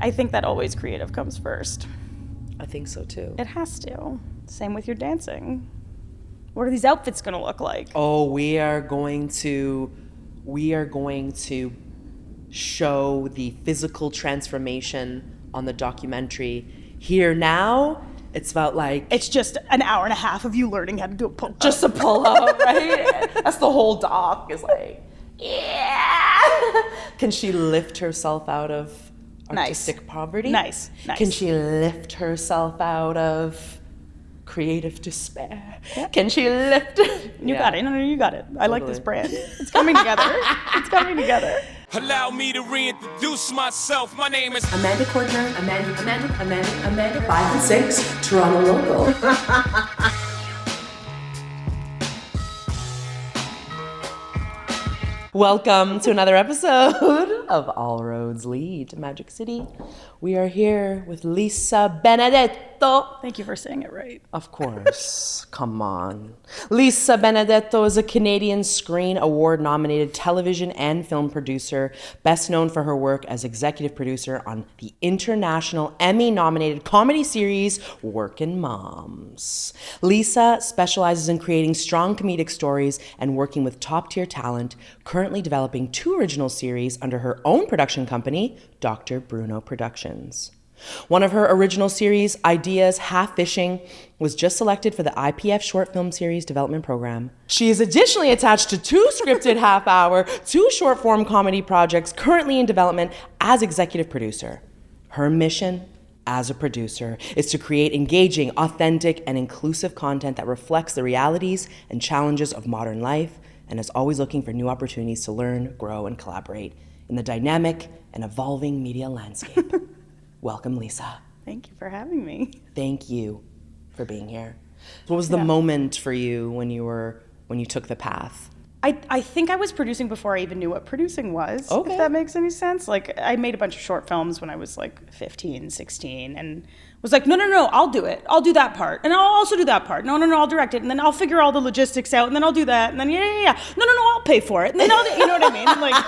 I think that always creative comes first. I think so too. It has to. Same with your dancing. What are these outfits going to look like? Oh, we are going to show the physical transformation on the documentary. Here Now, it's about like... It's just an hour and a half of you learning how to do a pull-up. Just a pull-up, right? That's the whole doc, is like, yeah! Can she lift herself out of artistic poverty? Nice. Can she lift herself out of creative despair? Yeah. Can she lift... You got it. No, you got it. I like this brand. It's coming together. Allow me to reintroduce myself. My name is Amanda Cordner. Amanda, 5 and 6, Toronto local. Welcome to another episode of All Roads Lead to Magic City. We are here with Lisa Benedetto. Thank you for saying it right. Of course. Come on. Lisa Benedetto is a Canadian Screen Award-nominated television and film producer, best known for her work as executive producer on the international Emmy-nominated comedy series Workin' Moms. Lisa specializes in creating strong comedic stories and working with top-tier talent, currently developing 2 original series under her own production company, Dr. Bruno Productions. One of her original series, Ideas Half Fishing, was just selected for the IPF Short Film Series Development Program. She is additionally attached to 2 scripted half-hour, 2 short-form comedy projects currently in development as executive producer. Her mission as a producer is to create engaging, authentic, and inclusive content that reflects the realities and challenges of modern life, and is always looking for new opportunities to learn, grow, and collaborate in the dynamic and evolving media landscape. Welcome, Lisa. Thank you for having me. Thank you for being here. What was the moment for you when you took the path? I think I was producing before I even knew what producing was, okay. If that makes any sense. Like, I made a bunch of short films when I was like 15, 16, and was like, no, I'll do it. I'll do that part. And I'll also do that part. No, I'll direct it. And then I'll figure all the logistics out, and then I'll do that. And then, yeah. No, I'll pay for it. And then you know what I mean? Like,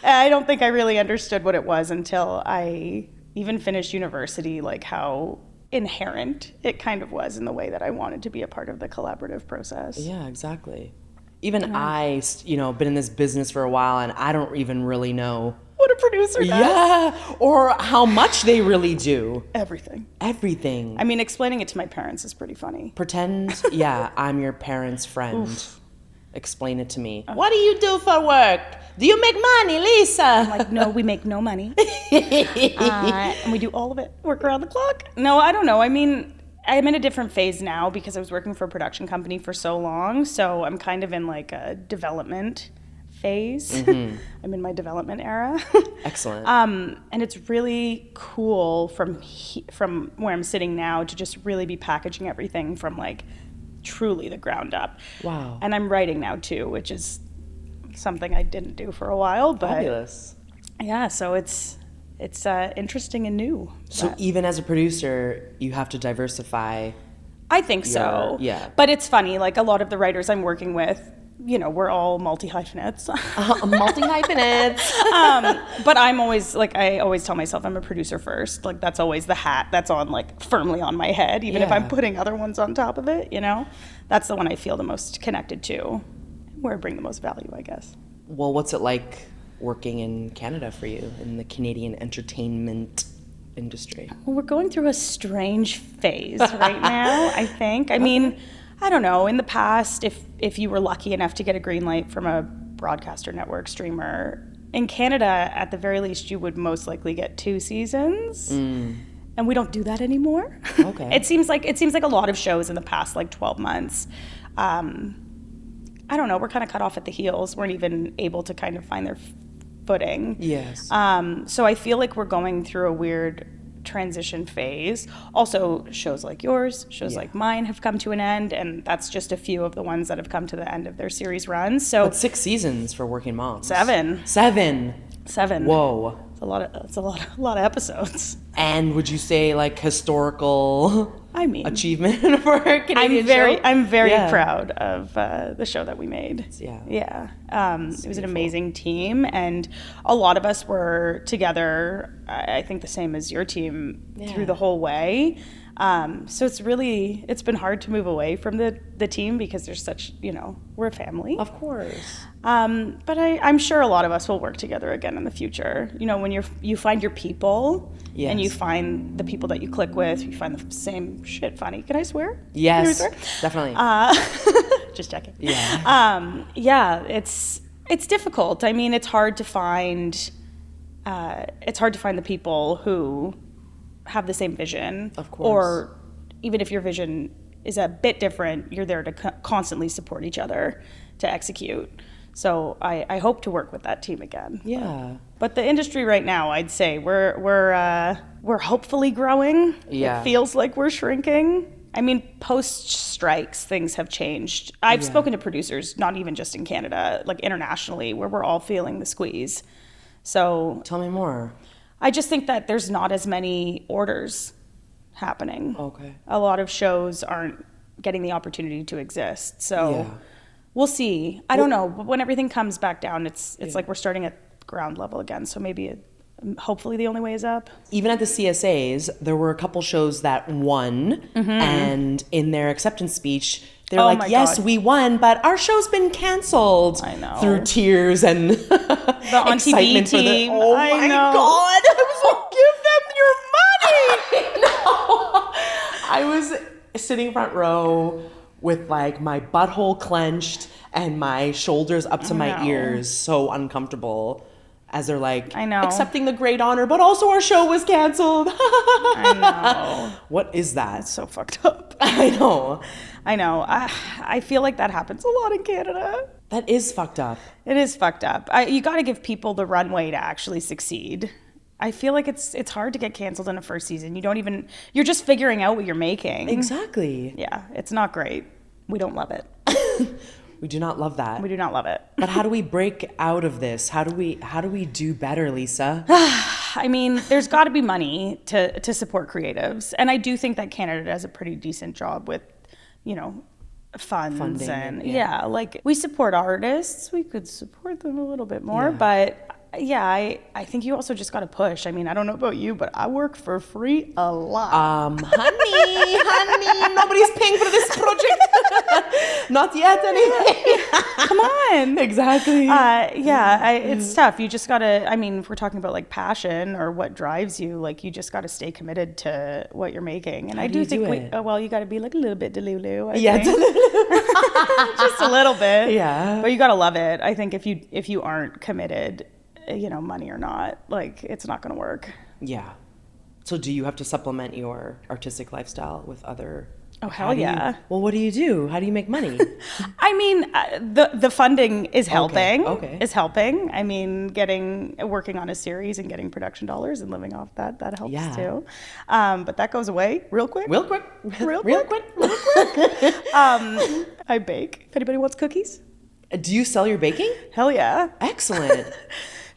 I don't think I really understood what it was until I even finished university, like how inherent it kind of was in the way that I wanted to be a part of the collaborative process. Yeah, exactly. Even I, been in this business for a while, and I don't even really know what a producer does. Yeah, or how much they really do. Everything. I mean, explaining it to my parents is pretty funny. Pretend, I'm your parents' friend. Oof. Explain it to me. What do you do for work? Do you make money, Lisa? I'm like, no, we make no money. And we do all of it. Work around the clock. No, I don't know. I mean, I'm in a different phase now because I was working for a production company for so long. So I'm kind of in like a development phase. Mm-hmm. I'm in my development era. Excellent. And it's really cool from where I'm sitting now to just really be packaging everything from like truly the ground up. Wow. And I'm writing now too, which is something I didn't do for a while. But fabulous. Yeah, so it's interesting and new. So even as a producer, you have to diversify. I think so. Yeah. But it's funny, like a lot of the writers I'm working with, we're all multi-hyphenates. Multi-hyphenates. But I'm always, I always tell myself I'm a producer first. Like, that's always the hat that's on, like, firmly on my head, even if I'm putting other ones on top of it, That's the one I feel the most connected to, where I bring the most value, I guess. Well, what's it like working in Canada for you, in the Canadian entertainment industry? Well, we're going through a strange phase right now, I think. I mean, I don't know. In the past, if you were lucky enough to get a green light from a broadcaster network streamer, in Canada, at the very least, you would most likely get 2 seasons. And we don't do that anymore. Okay. It seems like a lot of shows in the past, 12 months. I don't know. We're kind of cut off at the heels. Weren't even able to kind of find their footing. Yes. So I feel like we're going through a weird transition phase. Also, shows like yours, shows like mine have come to an end, and that's just a few of the ones that have come to the end of their series runs. So, but 6 seasons for Working Moms. 7. 7. Whoa. It's a lot of episodes. And would you say historical I mean, achievement for a Canadian show. I'm very Yeah. proud of the show that we made. Yeah. Yeah. It was an amazing team, and a lot of us were together, I think the same as your team, through the whole way. So it's been hard to move away from the team because there's such, we're a family. Of course. But I'm sure a lot of us will work together again in the future. When you find your people, and you find the people that you click with, you find the same shit funny. Can I swear? Yes, Can I swear? definitely. Just checking. Yeah. It's difficult. I mean, it's hard to find the people who have the same vision. Of course. Or even if your vision is a bit different, you're there to constantly support each other to execute. So I hope to work with that team again. Yeah. But the industry right now, I'd say we're hopefully growing. Yeah. It feels like we're shrinking. I mean, post-strikes, things have changed. I've spoken to producers, not even just in Canada, like internationally, where we're all feeling the squeeze. So Tell me more. I just think that there's not as many orders happening. Okay. A lot of shows aren't getting the opportunity to exist. So Yeah. we'll see. I don't know. But when everything comes back down, it's like we're starting at ground level again. So maybe hopefully the only way is up. Even at the CSAs, there were a couple shows that won, and in their acceptance speech, they're Oh like, my yes, God. we won, but our show's been canceled. I know. Through tears and The on TV excitement for the, team. oh I my know. God. I was like, give them your money. I know. I was sitting front row with like my butthole clenched and my shoulders up to my ears, so uncomfortable. As they're like, I know. accepting the great honor, but also our show was canceled. I know. What is that? So fucked up. I know. I feel like that happens a lot in Canada. That is fucked up. It is fucked up. You got to give people the runway to actually succeed. I feel like it's hard to get canceled in a first season. You're just figuring out what you're making. Exactly. Yeah, it's not great. We don't love it. We do not love that. We do not love it. But how do we break out of this? How do we do better, Lisa? I mean, there's got to be money to support creatives. And I do think that Canada does a pretty decent job with, funds. Funding And and, like we support artists. We could support them a little bit more. But yeah, I think you also just got to push. I mean, I don't know about you, but I work for free a lot. Honey, nobody's paying for this project. Not yet, anyway. Come on. Exactly. It's tough. You just gotta, if we're talking about like passion or what drives you, like you just gotta stay committed to what you're making. And I do think, you gotta be like a little bit delulu, I think. Just a little bit. Yeah. But you gotta love it. I think if you aren't committed, money or not, like it's not gonna work. Yeah. So do you have to supplement your artistic lifestyle with other? Oh, hell yeah. Well, what do you do? How do you make money? I mean, the funding is helping. Okay. Is helping. I mean, working on a series and getting production dollars and living off that helps too. But that goes away real quick. Real quick. I bake. If anybody wants cookies. Do you sell your baking? Hell yeah. Excellent.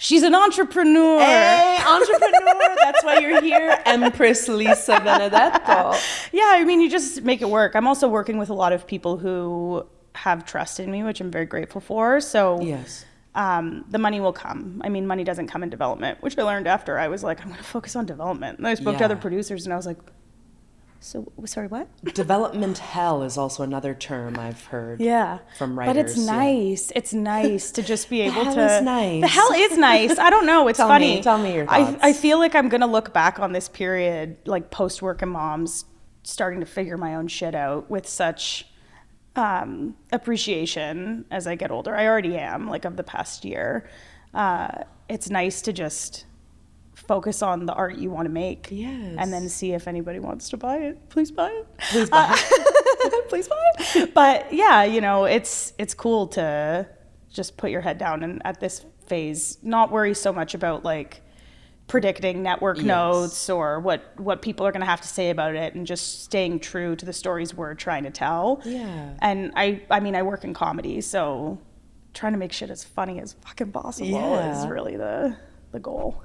She's an entrepreneur. Hey, entrepreneur. That's why you're here, Empress Lisa Benedetto. Yeah, I mean, you just make it work. I'm also working with a lot of people who have trust in me, which I'm very grateful for. So Yes. The money will come. I mean, money doesn't come in development, which I learned after. I was like, I'm going to focus on development. And I spoke to other producers and I was like, so, sorry, what? Development hell is also another term I've heard. Yeah. From writers. But it's nice. It's nice to just be able hell to. is nice. The hell is nice. I don't know. It's funny. Tell me your thoughts. I feel like I'm going to look back on this period, like post-working moms, starting to figure my own shit out with such appreciation as I get older. I already am, like of the past year. It's nice to just focus on the art you want to make. Yes. And then see if anybody wants to buy it. Please buy it. Please buy it. Please buy it. But yeah, it's cool to just put your head down and at this phase not worry so much about like predicting network notes or what people are going to have to say about it, and just staying true to the stories we're trying to tell. Yeah. And I mean, I work in comedy, so trying to make shit as funny as fucking possible is really the goal.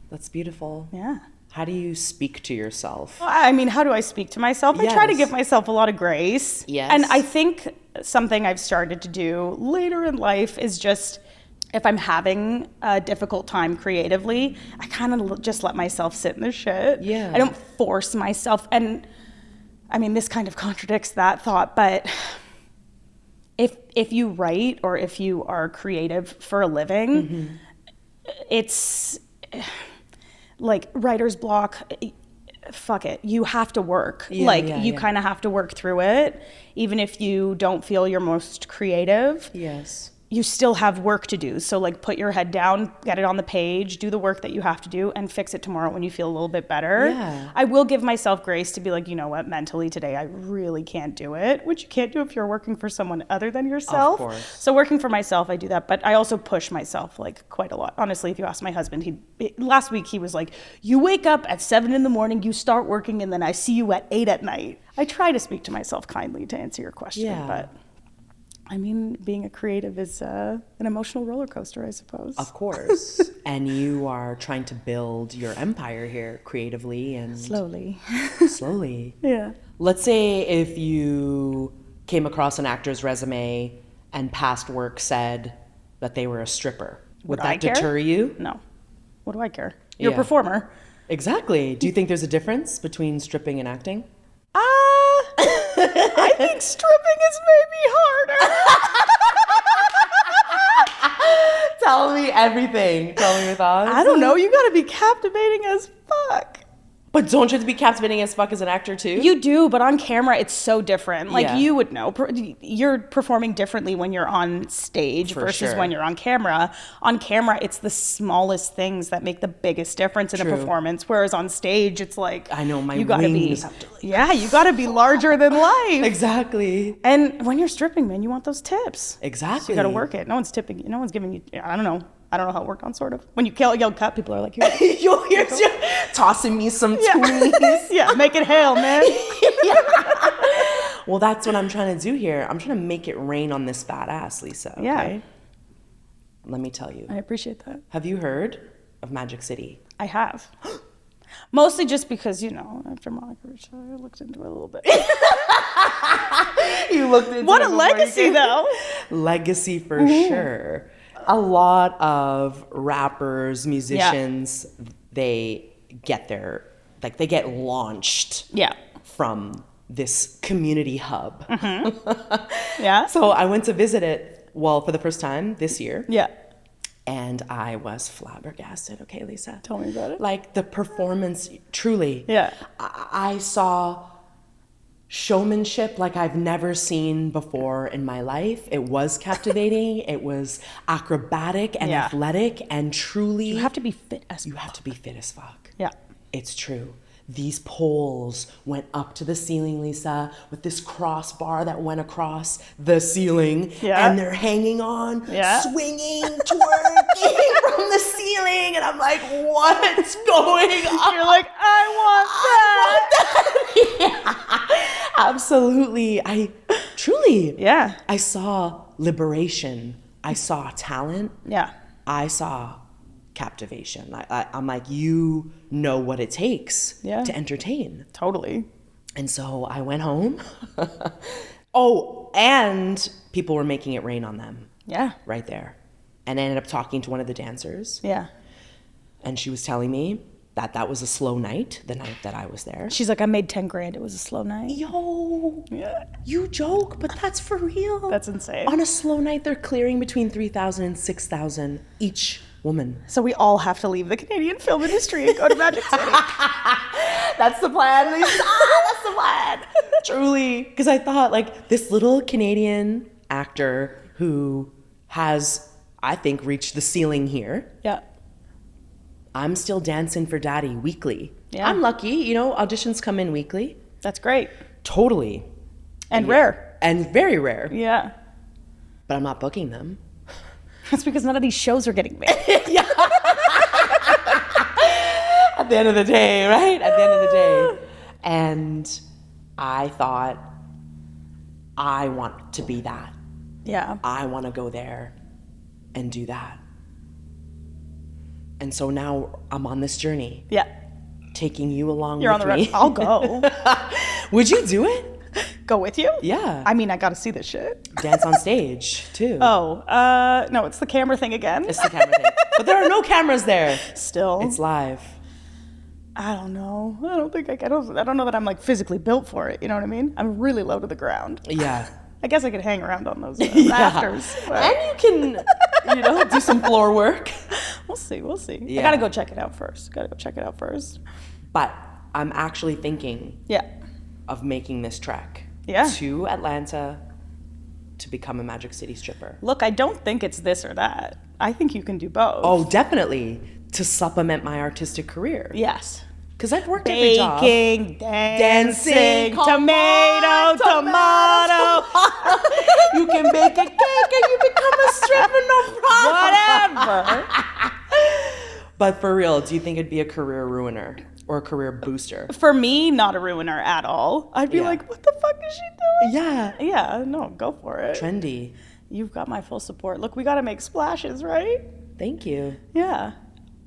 That's beautiful. Yeah. How do you speak to yourself? I mean, how do I speak to myself? I try to Yes. give myself a lot of grace. Yes. And I think something I've started to do later in life is just, if I'm having a difficult time creatively, I kind of just let myself sit in the shit. Yeah. I don't force myself. And I mean, this kind of contradicts that thought, but if you write or if you are creative for a living, it's like writer's block. Fuck it. You have to work. You kind of have to work through it. Even if you don't feel you're most creative. Yes. You still have work to do. So like put your head down, get it on the page, do the work that you have to do, and fix it tomorrow when you feel a little bit better. Yeah. I will give myself grace to be like, you know what, mentally today I really can't do it, which you can't do if you're working for someone other than yourself. Of course. So working for myself, I do that, but I also push myself like quite a lot. Honestly, if you ask my husband, last week he was like, you wake up at 7 a.m, you start working, and then I see you at 8 p.m. I try to speak to myself kindly to answer your question, but I mean, being a creative is an emotional roller coaster, I suppose. Of course. And you are trying to build your empire here creatively and Slowly. slowly. Yeah. Let's say if you came across an actor's resume and past work said that they were a stripper. Would I that care? deter you? No. What do I care? You're Yeah. a performer. Exactly. Do you think there's a difference between stripping and acting? I think stripping is maybe harder. Tell me everything. Tell me your thoughts. I don't know. You got to be captivating as fuck. But don't you have to be captivating as fuck as an actor too? You do, but on camera, it's so different. Like, Yeah. you would know. You're performing differently when you're on stage For versus sure. when you're on camera. On camera, it's the smallest things that make the biggest difference in a True. performance. Whereas on stage, it's like, I know, my you gotta wings be, have to, like- yeah, you got to be larger than life. Exactly. And when you're stripping, man, you want those tips. Exactly. So you got to work it. No one's tipping you. No one's giving you, I don't know. I don't know how it worked on sort of. When you yell cut, people are like, "Here." You're tossing me some tweets. Yeah, make it hail, man. Well, that's what I'm trying to do here. I'm trying to make it rain on this fat ass, Lisa. Okay? Yeah. Let me tell you. I appreciate that. Have you heard of Magic City? I have. Mostly just because, you know, after Monica Rich, I looked into it a little bit. You looked into What it a before legacy, you came. though. Legacy for sure. A lot of rappers, musicians, they get launched Yeah. from this community hub. Yeah? So I went to visit it, well, for the first time this year. Yeah. And I was flabbergasted. Okay, Lisa. Tell me about it. Like the performance, truly. Yeah. I saw showmanship like I've never seen before in my life. It was captivating. It was acrobatic and Yeah. athletic and truly. You have to be fit as You have to be fit as fuck. Yeah. It's true. These poles went up to the ceiling, Lisa, with this crossbar that went across the ceiling. Yeah. And they're hanging on, Yeah. swinging, twerking from the ceiling. And I'm like, what's going on? You're like, I want that. Absolutely. Truly. Yeah. I saw liberation. I saw talent. Yeah. I saw captivation. I'm like, you know what it takes to entertain. Totally. And so I went home. Oh, and people were making it rain on them Yeah. right there. And I ended up talking to one of the dancers. Yeah. And she was telling me that was a slow night, the night that I was there. She's like, I made 10 grand. It was a slow night. Yo, Yeah. you joke, but that's for real. That's insane. On a slow night, they're clearing between 3,000 and 6,000 each woman. So we all have to leave the Canadian film industry and go to Magic City. That's the plan, Lisa. That's the plan. Truly. Because I thought, like, this little Canadian actor who has, I think, reached the ceiling here. Yeah. I'm still dancing for daddy weekly. Yeah. I'm lucky, you know, auditions come in weekly. That's great. Totally. And rare. And very rare. Yeah. But I'm not booking them. That's because none of these shows are getting made. At the end of the day, right? At the end of the day. And I thought, I want to be that. Yeah. I want to go there and do that. And so now I'm on this journey, Yeah. taking you along You're with on the me. road. I'll go. Would you do it? Go with you? Yeah. I mean, I got to see this shit. Dance on stage, too. Oh, no, it's the camera thing again. It's the camera thing. But there are no cameras there. Still. It's live. I don't know. I don't think I don't know that I'm like physically built for it. You know what I mean? I'm really low to the ground. Yeah. I guess I could hang around on those Yeah. rafters. But And you can, do some floor work. we'll see. Yeah. I gotta go check it out first. But I'm actually thinking Yeah. of making this trek Yeah. to Atlanta to become a Magic City stripper. Look, I don't think it's this or that. I think you can do both. Oh, definitely. To supplement my artistic career. Yes. Because I've worked every job. Baking, dancing, Come tomato. You can bake a cake and you become a stripper, no problem. Whatever. But for real, do you think it'd be a career ruiner or a career booster? For me, not a ruiner at all. I'd be Yeah. like, what the fuck is she doing? Yeah. Yeah, no, go for it. Trendy. You've got my full support. Look, we got to make splashes, right? Thank you. Yeah.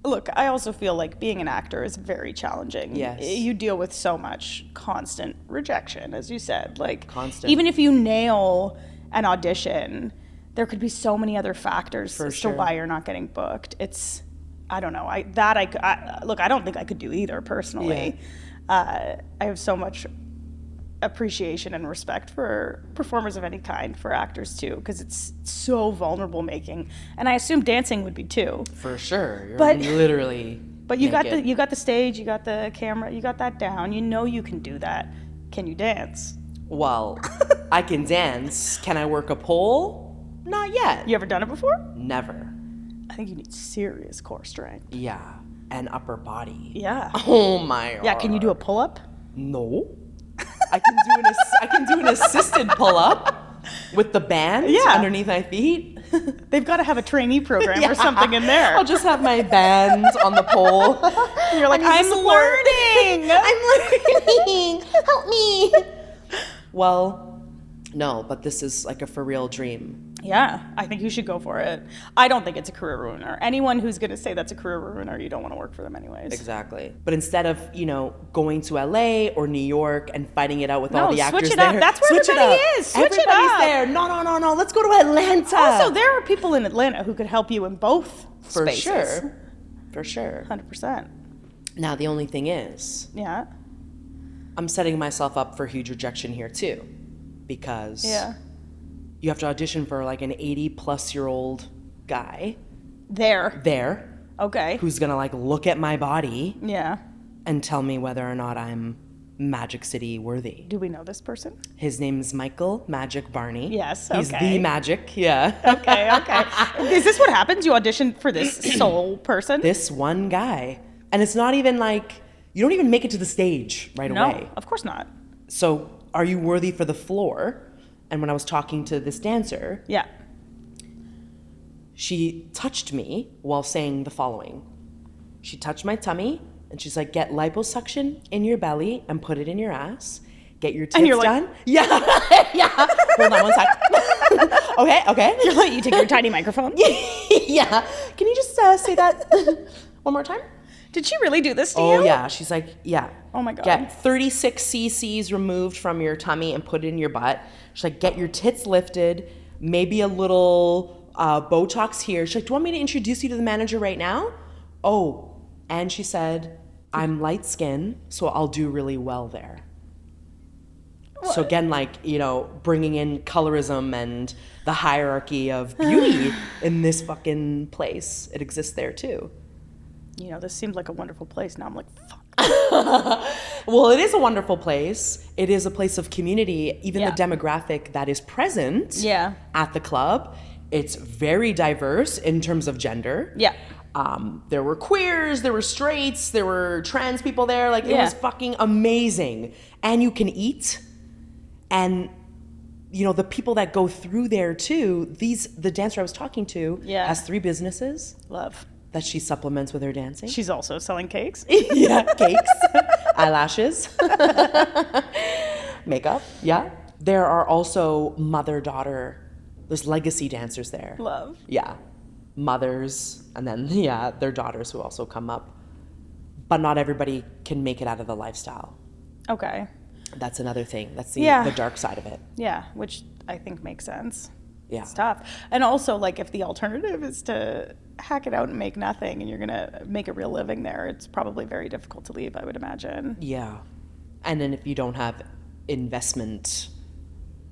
Look, I also feel like being an actor is very challenging. Yes. You deal with so much constant rejection, as you said. Like, Constant. even if you nail an audition, there could be so many other factors as sure. to why you're not getting booked. It's, I don't know. I don't think I could do either personally. I have so much appreciation and respect for performers of any kind, for actors too, because it's so vulnerable making, and I assume dancing would be too. For sure. You're But- literally But you got naked. the stage, you got the camera, you got that down. You know you can do that. Can you dance? Well, I can dance. Can I work a pole? Not yet. You ever done it before? Never. I think you need serious core strength. Yeah. And upper body. Yeah. Oh my god. Yeah. Can you do a pull up? No. I can do an assisted pull up with the band Yeah. underneath my feet. They've got to have a trainee program or something in there. I'll just have my band on the pole. And you're like, I I'm need support." learning. I'm learning. Help me. Well, no, but this is like a for real dream. Yeah, I think you should go for it. I don't think it's a career ruiner. Anyone who's going to say that's a career ruiner, you don't want to work for them anyways. Exactly. But instead of, going to LA or New York and fighting it out with all the actors switch it there. up. That's where switch it everybody up. is. Switch it Everybody's up. there. No. Let's go to Atlanta. Also, there are people in Atlanta who could help you in both For spaces. sure. For sure. 100%. Now, the only thing is, Yeah. I'm setting myself up for huge rejection here too. Because Yeah. you have to audition for like an 80-plus-year-old guy There. there Okay. who's gonna like look at my body Yeah. and tell me whether or not I'm Magic City worthy. Do we know this person? His name's Michael Magic Barney. Yes, He's okay. the Magic, yeah. Okay. Is this what happens? You audition for this sole person? This one guy. And it's not even like, you don't even make it to the stage right No, away. of course not. So, are you worthy for the floor? And when I was talking to this dancer, Yeah. she touched me while saying the following. She touched my tummy, and she's like, get liposuction in your belly and put it in your ass. Get your tits you're like- done. Yeah. Yeah. Hold on one sec. Okay. You're like, you take your tiny microphone? Yeah. Can you just say that one more time? Did she really do this to you? Oh, yeah. She's like, yeah. Oh, my God. Get 36 cc's removed from your tummy and put it in your butt. She's like, get your tits lifted, maybe a little Botox here. She's like, do you want me to introduce you to the manager right now? Oh, and she said, I'm light skinned, so I'll do really well there. So again, like, bringing in colorism and the hierarchy of beauty in this fucking place. It exists there too. This seemed like a wonderful place. Now I'm like, fuck. Well, it is a wonderful place. It is a place of community. Even Yeah. the demographic that is present Yeah. at the club, it's very diverse in terms of gender. Yeah. There were queers, there were straights, there were trans people there. Like, it Yeah. was fucking amazing. And you can eat. And, the people that go through there too, the dancer I was talking to Yeah. has 3 businesses Love. that she supplements with her dancing. She's also selling cakes. Yeah, cakes, eyelashes, makeup. Yeah. There are also mother-daughter, there's legacy dancers there. Love. Yeah. Mothers, and then, their daughters who also come up. but not everybody can make it out of the lifestyle. Okay. That's another thing. That's the dark side of it. Yeah, which I think makes sense. Yeah. It's tough. And also, like, if the alternative is to hack it out and make nothing and you're going to make a real living there, it's probably very difficult to leave, I would imagine. Yeah. And then if you don't have investment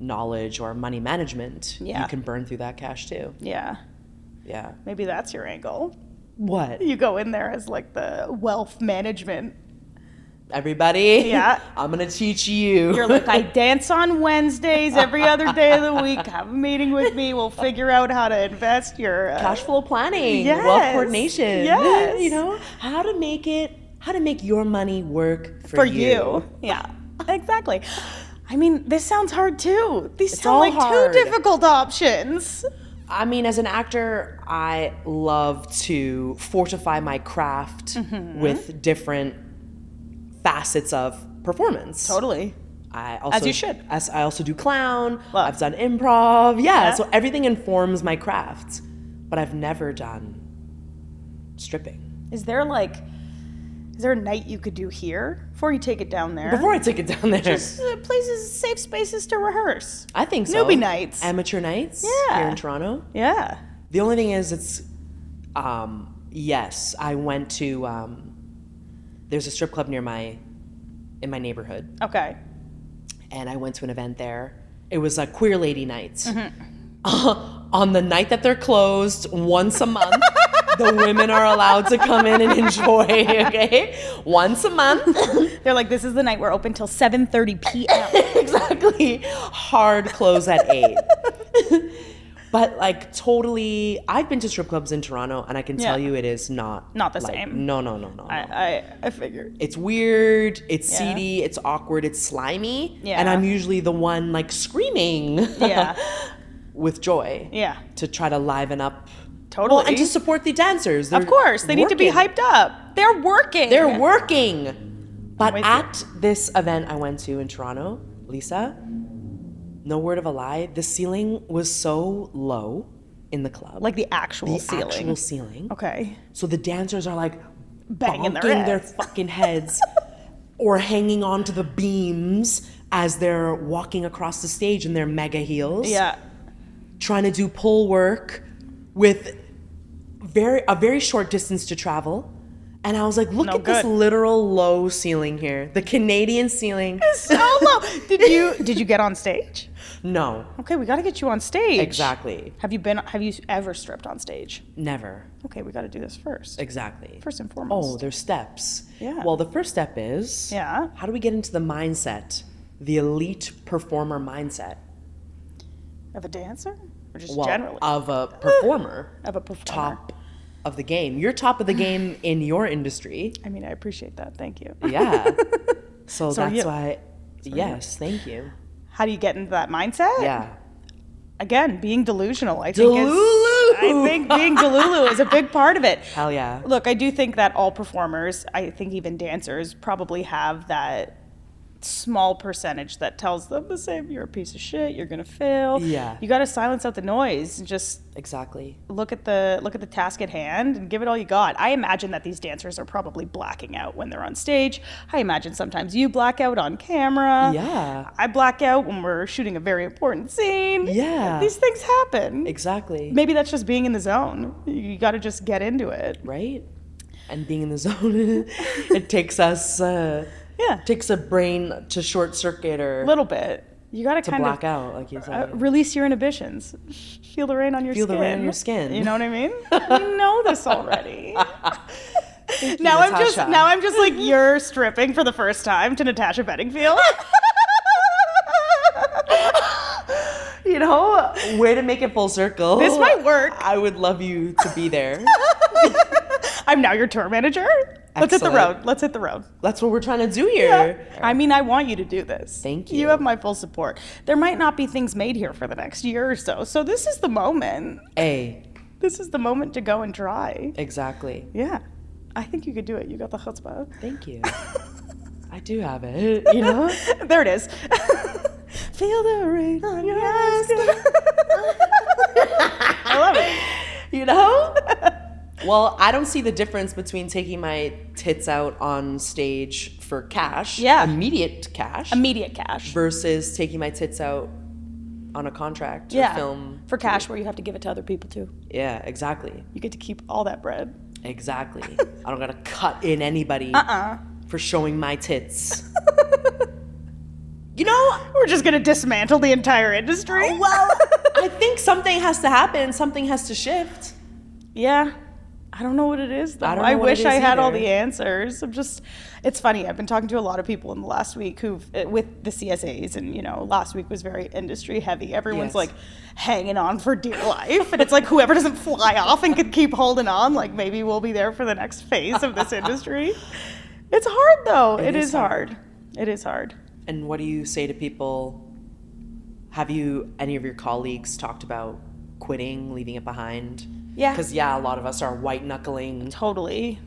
knowledge or money management, you can burn through that cash too. Yeah. Yeah. Maybe that's your angle. What? You go in there as, like, the wealth management. Everybody, Yeah. I'm going to teach you. You're like, I dance on Wednesdays every other day of the week. Have a meeting with me. We'll figure out how to invest your cash flow planning, yes. wealth coordination. Yes. You know, how to make your money work for you. Yeah, exactly. I mean, this sounds hard too. These sound all like hard. two difficult options. I mean, as an actor, I love to fortify my craft with different facets of performance. Totally. I also, As you should. I also do clown. Well. I've done improv. Yeah, Yeah. so everything informs my craft. But I've never done stripping. Is there a night you could do here before you take it down there? Before I take it down there. Just places, safe spaces to rehearse. I think so. Newbie nights. Amateur nights Yeah. here in Toronto. Yeah. The only thing is it's, yes, I went to, there's a strip club in my neighborhood. Okay. And I went to an event there. It was a queer lady night. On the night that they're closed, once a month, the women are allowed to come in and enjoy, okay? Once a month. They're like, this is the night we're open till 7:30 p.m. Exactly. Hard close at 8. But like totally, I've been to strip clubs in Toronto and I can tell you it is not the like, same. No. I figured. It's weird, it's Yeah. seedy, it's awkward, it's slimy. Yeah. And I'm usually the one like screaming Yeah. with joy. Yeah. To try to liven up. Totally. Well, and to support the dancers. Of course, they need to be working. hyped up. They're working. They're working. But with at this event I went to in Toronto, Lisa, no word of a lie, the ceiling was so low in the club. Like the actual ceiling. Actual ceiling. Okay. So the dancers are like Banging their bonking their heads. fucking heads or hanging onto the beams as they're walking across the stage in their mega heels. Yeah. Trying to do pole work with a very short distance to travel. And I was like, look No at this good. literal low ceiling here. The Canadian ceiling. So low. Did you get on stage? No. Okay, we got to get you on stage. Exactly. Have you ever stripped on stage? Never. Okay, we got to do this first. Exactly. First and foremost. Oh, there's steps. Yeah. Well, the first step is Yeah. how do we get into the mindset, the elite performer mindset? Of a dancer? Or just Well, generally? of a performer. Of a performer. Top of the game. You're top of the game in your industry. I mean, I appreciate that. Thank you. Yeah. So So are that's you. why. Yes, thank you. How do you get into that mindset? Yeah. Again, being delusional, I Delulu! think being delulu is a big part of it. Hell yeah. Look, I do think that all performers, I think even dancers, probably have that small percentage that tells them the same, you're a piece of shit, you're gonna fail. Yeah. You gotta silence out the noise and just Exactly. look at the task at hand and give it all you got. I imagine that these dancers are probably blacking out when they're on stage. I imagine sometimes you black out on camera. Yeah. I black out when we're shooting a very important scene. Yeah. These things happen. Exactly. Maybe that's just being in the zone. You got to just get into it. Right? And being in the zone, it takes us, Yeah. takes a brain to short circuit or A little bit. You got to kind black of out, like you said. release your inhibitions. Feel the rain on your Feel skin. the rain on your skin. You know what I mean? You know this already. Thank you, Now Natasha. I'm just like you're stripping for the first time to Natasha Bedingfield. You know, way to make it full circle. This might work. I would love you to be there. I'm now your tour manager. Let's hit the Excellent. road. Let's hit the road. That's what we're trying to do here. I mean, I want you to do this. Thank You you. have my full support. There might not be things made here for the next year or so. So this is the moment. This is the moment to go and try. Exactly. Yeah. I think you could do it. You got the chutzpah. Thank you. I do have it, you know? There it is. Feel the rain on your skin. I love it. You know? Well, I don't see the difference between taking my tits out on stage for cash, Yeah. immediate cash, versus taking my tits out on a contract or film. For cash where you have to give it to other people too. Yeah, exactly. You get to keep all that bread. Exactly. I don't gotta cut in anybody for showing my tits. You know, We're just going to dismantle the entire industry. well, I think something has to happen. Something has to shift. Yeah. I don't know what it is, though. I don't know what wish it I is had all either. the answers. It's funny. I've been talking to a lot of people in the last week with the CSAs, and, last week was very industry heavy. Everyone's Yes. like hanging on for dear life. And it's like whoever doesn't fly off and could keep holding on, like maybe we'll be there for the next phase of this industry. It's hard, though. It is hard. It is hard. And what do you say to people? Have any of your colleagues talked about quitting, leaving it behind? Yeah. Because, a lot of us are white knuckling. Totally.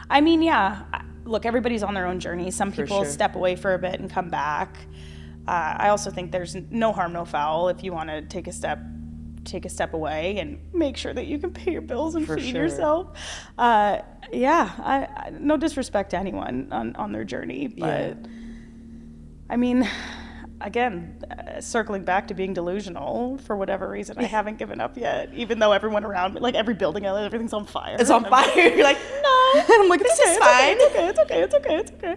I mean, yeah. Look, everybody's on their own journey. Some people sure. step away for a bit and come back. I also think there's no harm, no foul if you want to take a step away and make sure that you can pay your bills and feed sure. yourself. No disrespect to anyone on their journey, but I mean, again, circling back to being delusional, for whatever reason, I haven't given up yet, even though everyone around me, like every building, everything's on fire. It's on fire. You're like, no. And I'm like, this it's is okay, fine. it's okay.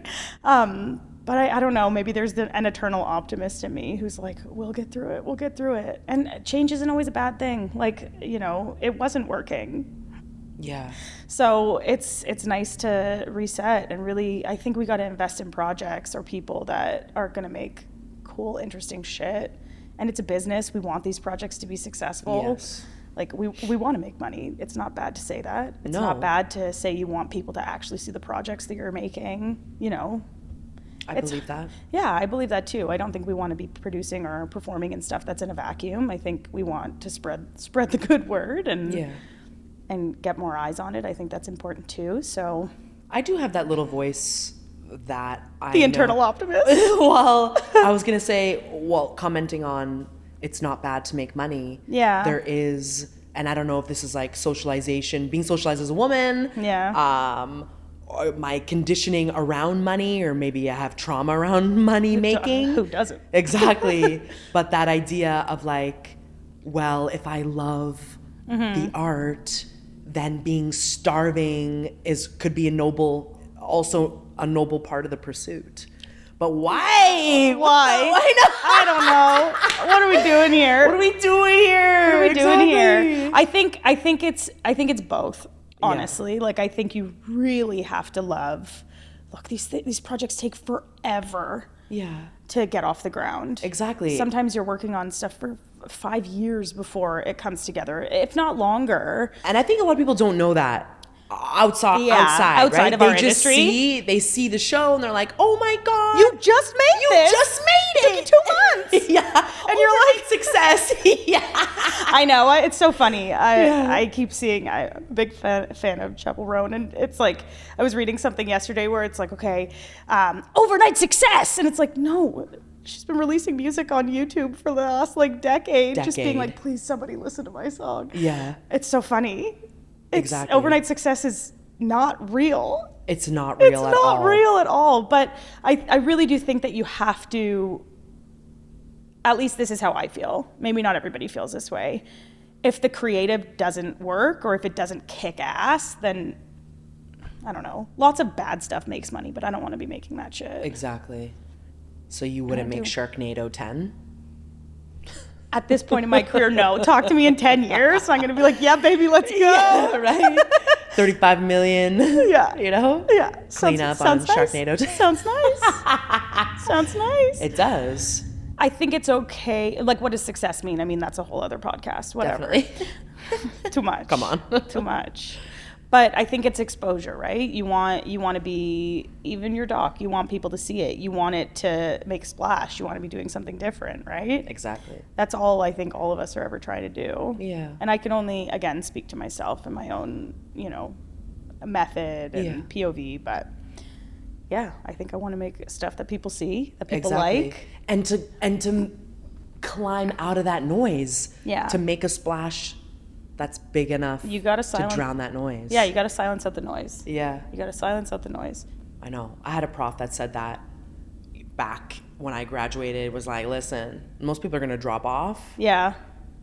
But I don't know, maybe there's an eternal optimist in me who's like, we'll get through it. And change isn't always a bad thing. Like, it wasn't working. Yeah. So it's nice to reset, and really, I think we got to invest in projects or people that are going to make cool, interesting shit. And it's a business. We want these projects to be successful. Yes. Like, we want to make money. It's not bad to say that. It's No. not bad to say you want people to actually see the projects that you're making, I believe that. Yeah, I believe that too. I don't think we want to be producing or performing in stuff that's in a vacuum. I think we want to spread the good word and get more eyes on it. I think that's important too. So I do have that little voice that I the internal optimist. Well, I was going to say, commenting on it's not bad to make money. Yeah. There is, and I don't know if this is like socialization, being socialized as a woman. Yeah. Or my conditioning around money, or maybe I have trauma around money making. Who doesn't? Exactly. But that idea of like, well, if I love the art, then being starving could be a noble part of the pursuit. But why? Why? Why not? I don't know. What are we doing here? What are we doing here? I think it's both. Honestly, like I think you really have to love. Look, these projects take forever. Yeah. To get off the ground. Exactly. Sometimes you're working on stuff for 5 years before it comes together, if not longer. And I think a lot of people don't know that outside, outside right? of our They just industry. they see the show and they're like, oh my God. You just made this. Just made it. Took you 2 months. Yeah. And you're like, success. Yeah. I know. It's so funny. I keep seeing, I'm a big fan of Chapel Roan, and it's like, I was reading something yesterday where it's like, okay, overnight success. And it's like, no, she's been releasing music on YouTube for the last decade. Just being like, please, somebody listen to my song. Yeah. It's so funny. Exactly. Overnight success is not real. It's not real at all. It's not real at all. But I really do think that you have to, at least this is how I feel. Maybe not everybody feels this way. If the creative doesn't work or if it doesn't kick ass, then I don't know. Lots of bad stuff makes money, but I don't want to be making that shit. Exactly. So you wouldn't make Sharknado 10? At this point in my career, no. Talk to me in 10 years. So I'm going to be like, yeah, baby, let's go. Yeah, right? 35 million. Yeah. You know? Yeah. Clean up on nice. Sharknado 10. Sounds nice. Sounds nice. It does. I think it's okay. Like, what does success mean? I mean, that's a whole other podcast. Whatever. Definitely. Too much. Come on. Too much. But I think it's exposure, right? You want to be, even your doc, you want people to see it. You want it to make splash. You want to be doing something different, right? Exactly. That's all I think all of us are ever trying to do. Yeah. And I can only, again, speak to myself and my own, method and POV. But yeah, I think I want to make stuff that people see, that people like. And to climb out of that noise. Yeah. To make a splash that's big enough You gotta to drown that noise. Yeah, you gotta silence out the noise. Yeah. You gotta silence out the noise. I know. I had a prof that said that back when I graduated, was like, listen, most people are going to drop off. Yeah.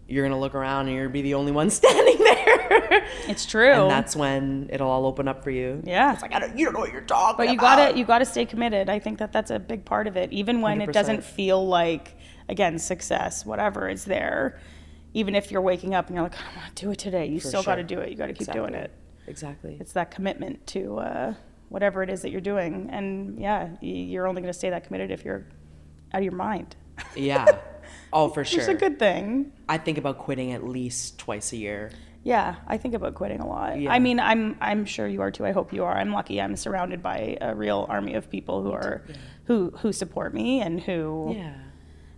You're going to look around and you're going to be the only one standing there. It's true. And that's when it'll all open up for you. Yeah. It's like, you don't know what you're talking But you gotta stay committed. I think that's a big part of it. Even when 100%. it doesn't feel like, again, success, whatever is there. Even if you're waking up and you're like, I want to do it today, you still got to do it. You got to keep doing it. Exactly. It's that commitment to whatever it is that you're doing. And yeah, you're only going to stay that committed if you're out of your mind. Yeah. Oh, for sure. It's a good thing. I think about quitting at least twice a year. Yeah, I think about quitting a lot. Yeah. I mean, I'm sure you are too. I hope you are. I'm lucky. I'm surrounded by a real army of people who support me and who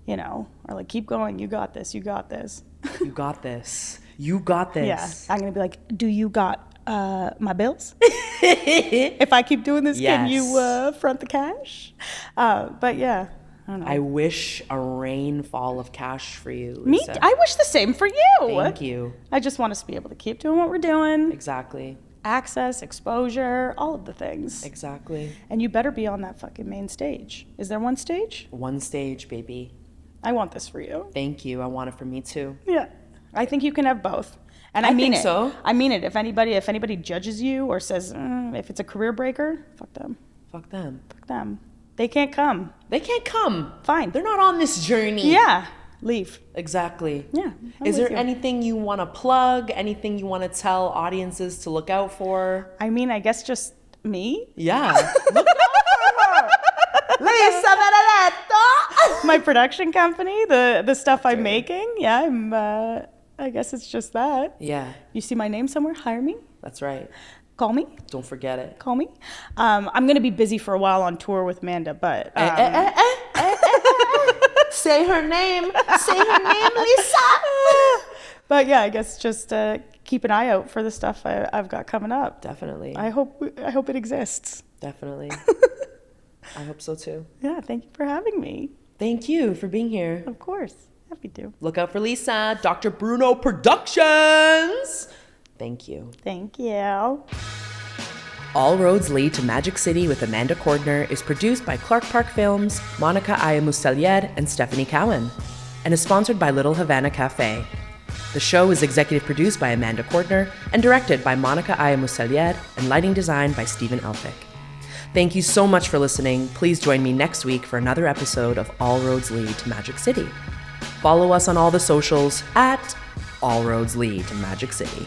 you know, are like, keep going. You got this. You got this. You got this. You got this. Yeah. I'm gonna be like, do you got my bills? If I keep doing this, can you front the cash? But yeah. I don't know. I wish a rainfall of cash for you, Me, Lisa. I wish the same for you. Thank you. I just want us to be able to keep doing what we're doing. Exactly. Access, exposure, all of the things. Exactly. And you better be on that fucking main stage. Is there one stage? One stage, baby. I want this for you. Thank you. I want it for me too. Yeah. I think you can have both. And I mean think it. so. I mean it. If anybody judges you or says, if it's a career breaker, fuck them. Fuck them. Fuck them. They can't come. They can't come. Fine. They're not on this journey. Yeah. Leave. Exactly. Yeah. I'm Is with there you. anything you want to plug? Anything you want to tell audiences to look out for? I mean, I guess just me. Yeah. Look out for her. Lisa Benedetto. My production company, the stuff I'm making. Yeah, I guess it's just that. Yeah, You see my name somewhere? Hire me. that's right. Call me. Don't forget it. Call me. I'm going to be busy for a while on tour with Amanda, but... Say her name. Say her name, Lisa. But yeah, I guess just keep an eye out for the stuff I've got coming up. Definitely. I hope it exists. Definitely. I hope so too. Yeah, thank you for having me. Thank you for being here. Of course. Happy to. Look out for Lisa, Dr. Bruno Productions. Thank you. Thank you. All Roads Lead to Magic City with Amanda Cordner is produced by Clark Park Films, Monica Mustelier, and Stephanie Cowan, and is sponsored by Little Havana Cafe. The show is executive produced by Amanda Cordner and directed by Monica Mustelier and lighting design by Stephen Elphick. Thank you so much for listening. Please join me next week for another episode of All Roads Lead to Magic City. Follow us on all the socials at All Roads Lead to Magic City.